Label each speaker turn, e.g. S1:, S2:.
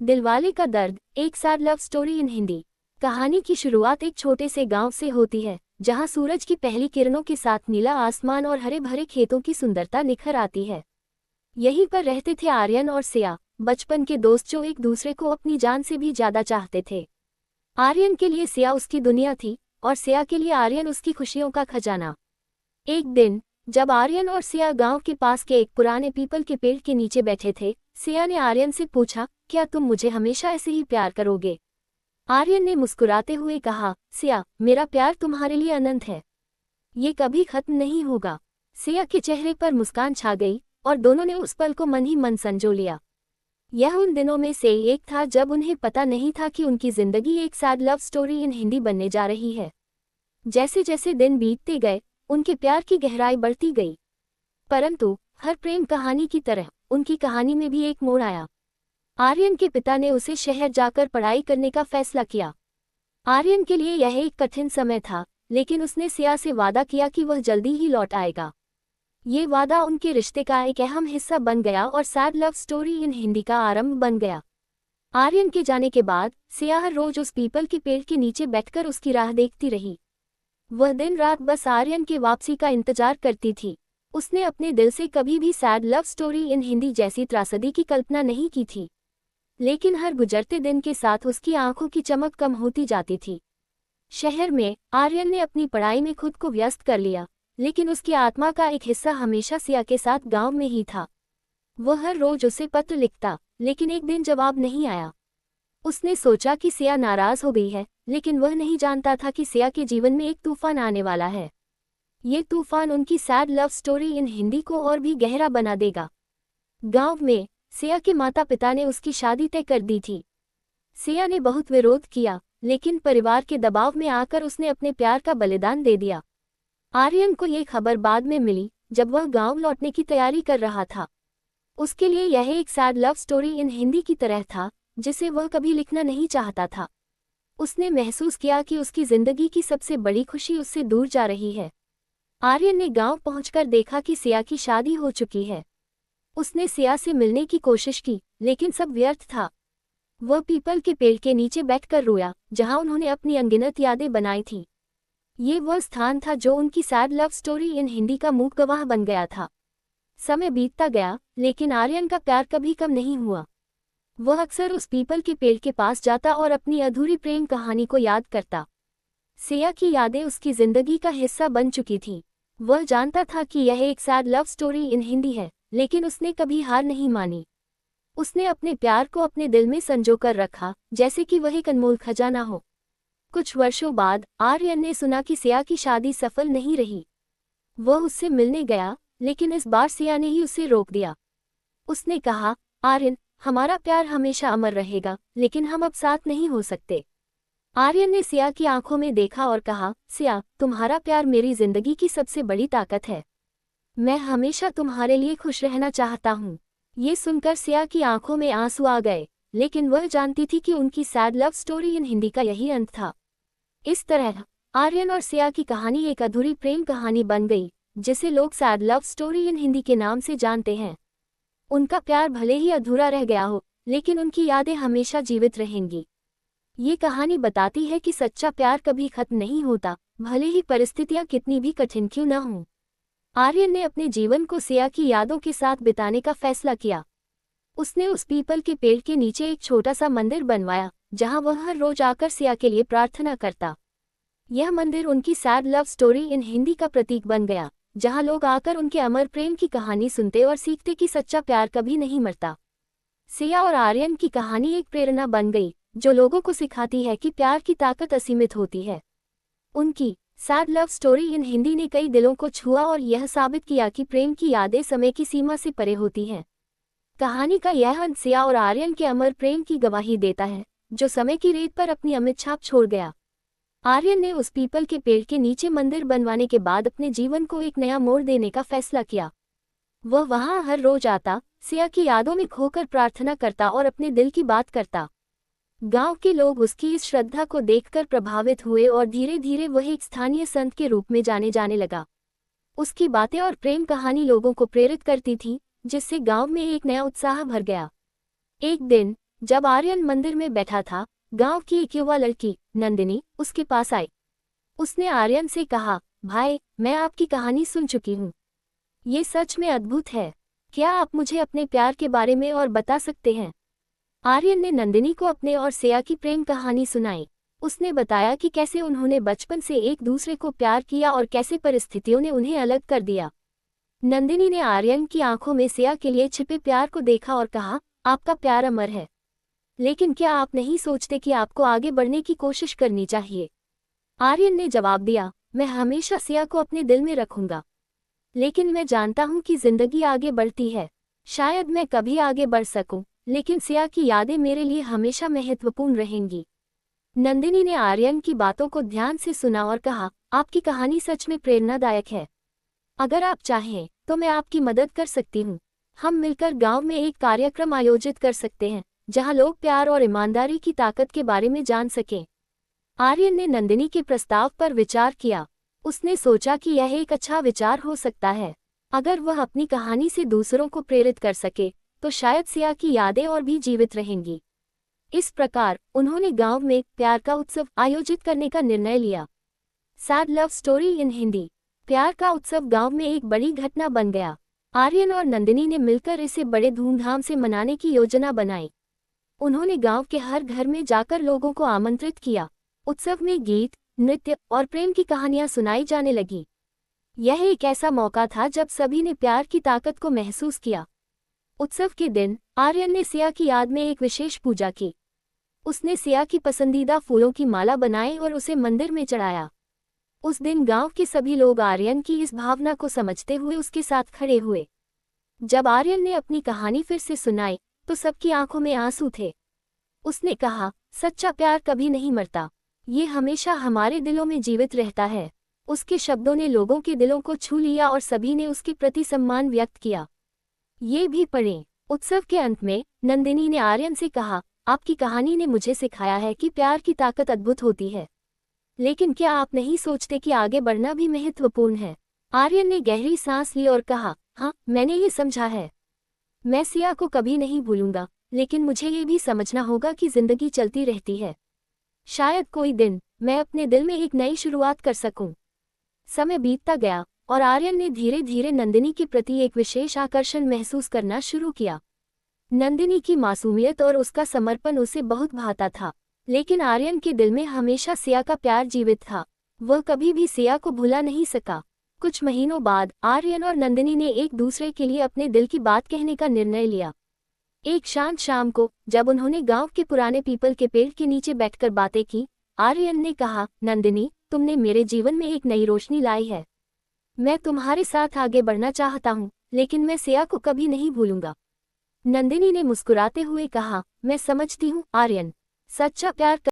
S1: दिलवाले का दर्द, एक sad love story in Hindi. कहानी की शुरुआत एक छोटे से गांव से होती है, जहां सूरज की पहली किरणों के साथ नीला आसमान और हरे भरे खेतों की सुंदरता निखर आती है। यहीं पर रहते थे आर्यन और सिया, बचपन के दोस्त जो एक दूसरे को अपनी जान से भी ज्यादा चाहते थे। आर्यन के लिए सिया उसकी दुनिया थी और सिया के लिए आर्यन उसकी खुशियों का खजाना। एक दिन जब आर्यन और सिया गांव के पास के एक पुराने पीपल के पेड़ के नीचे बैठे थे, सिया ने आर्यन से पूछा, क्या तुम मुझे हमेशा ऐसे ही प्यार करोगे? आर्यन ने मुस्कुराते हुए कहा, सिया, मेरा प्यार तुम्हारे लिए अनंत है। ये कभी खत्म नहीं होगा। सिया के चेहरे पर मुस्कान छा गई और दोनों ने उस पल को मन ही मन संजो लिया। यह उन दिनों में से एक था जब उन्हें पता नहीं था कि उनकी जिंदगी एक sad love story in Hindi बनने जा रही है। जैसे जैसे दिन बीतते गए, उनके प्यार की गहराई बढ़ती गई। परंतु हर प्रेम कहानी की तरह उनकी कहानी में भी एक मोड़ आया। आर्यन के पिता ने उसे शहर जाकर पढ़ाई करने का फैसला किया। आर्यन के लिए यह एक कठिन समय था, लेकिन उसने सिया से वादा किया कि वह जल्दी ही लौट आएगा। ये वादा उनके रिश्ते का एक अहम हिस्सा बन गया और sad love story in Hindi का आरंभ बन गया। आर्यन के जाने के बाद सिया हर रोज उस पीपल के पेड़ के नीचे बैठकर उसकी राह देखती रही। वह दिन रात बस आर्यन के वापसी का इंतजार करती थी। उसने अपने दिल से कभी भी sad love story in Hindi जैसी त्रासदी की कल्पना नहीं की थी। लेकिन हर गुजरते दिन के साथ उसकी आंखों की चमक कम होती जाती थी। शहर में आर्यन ने अपनी पढ़ाई में खुद को व्यस्त कर लिया, लेकिन उसकी आत्मा का एक हिस्सा हमेशा सिया के साथ गांव में ही था। वह हर रोज उसे पत्र लिखता, लेकिन एक दिन जवाब नहीं आया। उसने सोचा कि सिया नाराज हो गई है, लेकिन वह नहीं जानता था कि सिया के जीवन में एक तूफान आने वाला है। ये तूफान उनकी sad love story in Hindi को और भी गहरा बना देगा। गांव में सिया के माता पिता ने उसकी शादी तय कर दी थी। सिया ने बहुत विरोध किया, लेकिन परिवार के दबाव में आकर उसने अपने प्यार का बलिदान दे दिया। आर्यन को ये खबर बाद में मिली, जब वह गांव लौटने की तैयारी कर रहा था। उसके लिए यह एक sad love story in Hindi की तरह था, जिसे वह कभी लिखना नहीं चाहता था। उसने महसूस किया कि उसकी जिंदगी की सबसे बड़ी खुशी उससे दूर जा रही है। आर्यन ने गांव पहुंचकर देखा कि सिया की शादी हो चुकी है। उसने सिया से मिलने की कोशिश की, लेकिन सब व्यर्थ था। वह पीपल के पेड़ के नीचे बैठकर रोया, जहां उन्होंने अपनी अनगिनत यादें बनाई थीं। ये वह स्थान था जो उनकी sad love story in Hindi का मूक गवाह बन गया था। समय बीतता गया, लेकिन आर्यन का प्यार कभी कम नहीं हुआ। वह अक्सर उस पीपल के पेड़ के पास जाता और अपनी अधूरी प्रेम कहानी को याद करता। सिया की यादें उसकी जिंदगी का हिस्सा बन चुकी थीं। वह जानता था कि यह एक sad love story in Hindi है, लेकिन उसने कभी हार नहीं मानी। उसने अपने प्यार को अपने दिल में संजो कर रखा, जैसे कि वह एक अनमोल खजाना हो। कुछ वर्षों बाद आर्यन ने सुना कि सिया की शादी सफल नहीं रही। वह उससे मिलने गया, लेकिन इस बार सिया ने ही उसे रोक दिया। उसने कहा, आर्यन, हमारा प्यार हमेशा अमर रहेगा, लेकिन हम अब साथ नहीं हो सकते। आर्यन ने सिया की आंखों में देखा और कहा, सिया, तुम्हारा प्यार मेरी जिंदगी की सबसे बड़ी ताकत है। मैं हमेशा तुम्हारे लिए खुश रहना चाहता हूँ। ये सुनकर सिया की आंखों में आंसू आ गए, लेकिन वह जानती थी कि उनकी sad love story in Hindi का यही अंत था। इस तरह आर्यन और सिया की कहानी एक अधूरी प्रेम कहानी बन गई, जिसे लोग sad love story in Hindi के नाम से जानते हैं। उनका प्यार भले ही अधूरा रह गया हो, लेकिन उनकी यादें हमेशा जीवित रहेंगी। ये कहानी बताती है कि सच्चा प्यार कभी खत्म नहीं होता, भले ही परिस्थितियां कितनी भी कठिन क्यों न हों। आर्यन ने अपने जीवन को सिया की यादों के साथ बिताने का फैसला किया। उसने उस पीपल के पेड़ के नीचे एक छोटा सा मंदिर बनवाया, जहां वह हर रोज आकर सिया के लिए प्रार्थना करता। यह मंदिर उनकी sad love story in Hindi का प्रतीक बन गया, जहां लोग आकर उनके अमर प्रेम की कहानी सुनते और सीखते कि सच्चा प्यार कभी नहीं मरता। सिया और आर्यन की कहानी एक प्रेरणा बन गई, जो लोगों को सिखाती है कि प्यार की ताकत असीमित होती है। उनकी sad love story in Hindi ने कई दिलों को छुआ और यह साबित किया कि प्रेम की यादें समय की सीमा से परे होती हैं। कहानी का यह अंत सिया और आर्यन के अमर प्रेम की गवाही देता है, जो समय की रेत पर अपनी अमिट छाप छोड़ गया। आर्यन ने उस पीपल के पेड़ के नीचे मंदिर बनवाने के बाद अपने जीवन को एक नया मोड़ देने का फैसला किया। वह वहां हर रोज आता, सिया की यादों में खोकर प्रार्थना करता और अपने दिल की बात करता। गांव के लोग उसकी इस श्रद्धा को देखकर प्रभावित हुए और धीरे धीरे वह एक स्थानीय संत के रूप में जाने लगा। उसकी बातें और प्रेम कहानी लोगों को प्रेरित करती थी, जिससे गांव में एक नया उत्साह भर गया। एक दिन जब आर्यन मंदिर में बैठा था, गांव की एक युवा लड़की नंदिनी उसके पास आई। उसने आर्यन से कहा, भाई, मैं आपकी कहानी सुन चुकी हूँ। ये सच में अद्भुत है। क्या आप मुझे अपने प्यार के बारे में और बता सकते हैं? आर्यन ने नंदिनी को अपने और सिया की प्रेम कहानी सुनाई। उसने बताया कि कैसे उन्होंने बचपन से एक दूसरे को प्यार किया और कैसे परिस्थितियों ने उन्हें अलग कर दिया। नंदिनी ने आर्यन की आंखों में सिया के लिए छिपे प्यार को देखा और कहा, आपका प्यार अमर है, लेकिन क्या आप नहीं सोचते कि आपको आगे बढ़ने की कोशिश करनी चाहिए? आर्यन ने जवाब दिया, मैं हमेशा सिया को अपने दिल में रखूंगा, लेकिन मैं जानता हूं कि जिंदगी आगे बढ़ती है। शायद मैं कभी आगे बढ़ सकूं, लेकिन सिया की यादें मेरे लिए हमेशा महत्वपूर्ण रहेंगी। नंदिनी ने आर्यन की बातों को ध्यान से सुना और कहा, आपकी कहानी सच में प्रेरणादायक है। अगर आप चाहें तो मैं आपकी मदद कर सकती हूँ। हम मिलकर गांव में एक कार्यक्रम आयोजित कर सकते हैं, जहां लोग प्यार और ईमानदारी की ताकत के बारे में जान सकें। आर्यन ने नंदिनी के प्रस्ताव पर विचार किया। उसने सोचा कि यह एक अच्छा विचार हो सकता है। अगर वह अपनी कहानी से दूसरों को प्रेरित कर सके, तो शायद सिया की यादें और भी जीवित रहेंगी। इस प्रकार उन्होंने गांव में प्यार का उत्सव आयोजित करने का निर्णय लिया। Sad love story in Hindi. प्यार का उत्सव गांव में एक बड़ी घटना बन गया। आर्यन और नंदिनी ने मिलकर इसे बड़े धूमधाम से मनाने की योजना बनाई। उन्होंने गांव के हर घर में जाकर लोगों को आमंत्रित किया। उत्सव में गीत, नृत्य और प्रेम की कहानियां सुनाई जाने लगी। यह एक ऐसा मौका था जब सभी ने प्यार की ताकत को महसूस किया। उत्सव के दिन आर्यन ने सिया की याद में एक विशेष पूजा की। उसने सिया की पसंदीदा फूलों की माला बनाई और उसे मंदिर में चढ़ाया। उस दिन गांव के सभी लोग आर्यन की इस भावना को समझते हुए उसके साथ खड़े हुए। जब आर्यन ने अपनी कहानी फिर से सुनाई, तो सबकी आंखों में आंसू थे। उसने कहा, सच्चा प्यार कभी नहीं मरता, ये हमेशा हमारे दिलों में जीवित रहता है। उसके शब्दों ने लोगों के दिलों को छू लिया और सभी ने उसके प्रति सम्मान व्यक्त किया। ये भी पढ़ें। उत्सव के अंत में नंदिनी ने आर्यन से कहा, आपकी कहानी ने मुझे सिखाया है कि प्यार की ताकत अद्भुत होती है, लेकिन क्या आप नहीं सोचते कि आगे बढ़ना भी महत्वपूर्ण है? आर्यन ने गहरी सांस ली और कहा, हाँ, मैंने ये समझा है। मैं सिया को कभी नहीं भूलूंगा, लेकिन मुझे ये भी समझना होगा कि जिंदगी चलती रहती है। शायद कोई दिन मैं अपने दिल में एक नई शुरुआत कर सकूं। समय बीतता गया और आर्यन ने धीरे धीरे नंदिनी के प्रति एक विशेष आकर्षण महसूस करना शुरू किया। नंदिनी की मासूमियत और उसका समर्पण उसे बहुत भाता था, लेकिन आर्यन के दिल में हमेशा सिया का प्यार जीवित था। वह कभी भी सिया को भुला नहीं सका। कुछ महीनों बाद आर्यन और नंदिनी ने एक दूसरे के लिए अपने दिल की बात कहने का निर्णय लिया। एक शांत शाम को जब उन्होंने गांव के पुराने पीपल के पेड़ के नीचे बैठकर बातें की, आर्यन ने कहा, नंदिनी, तुमने मेरे जीवन में एक नई रोशनी लाई है। मैं तुम्हारे साथ आगे बढ़ना चाहता हूँ, लेकिन मैं सिया को कभी नहीं भूलूंगा। नंदिनी ने मुस्कुराते हुए कहा, मैं समझती हूँ आर्यन, सच्चा प्यार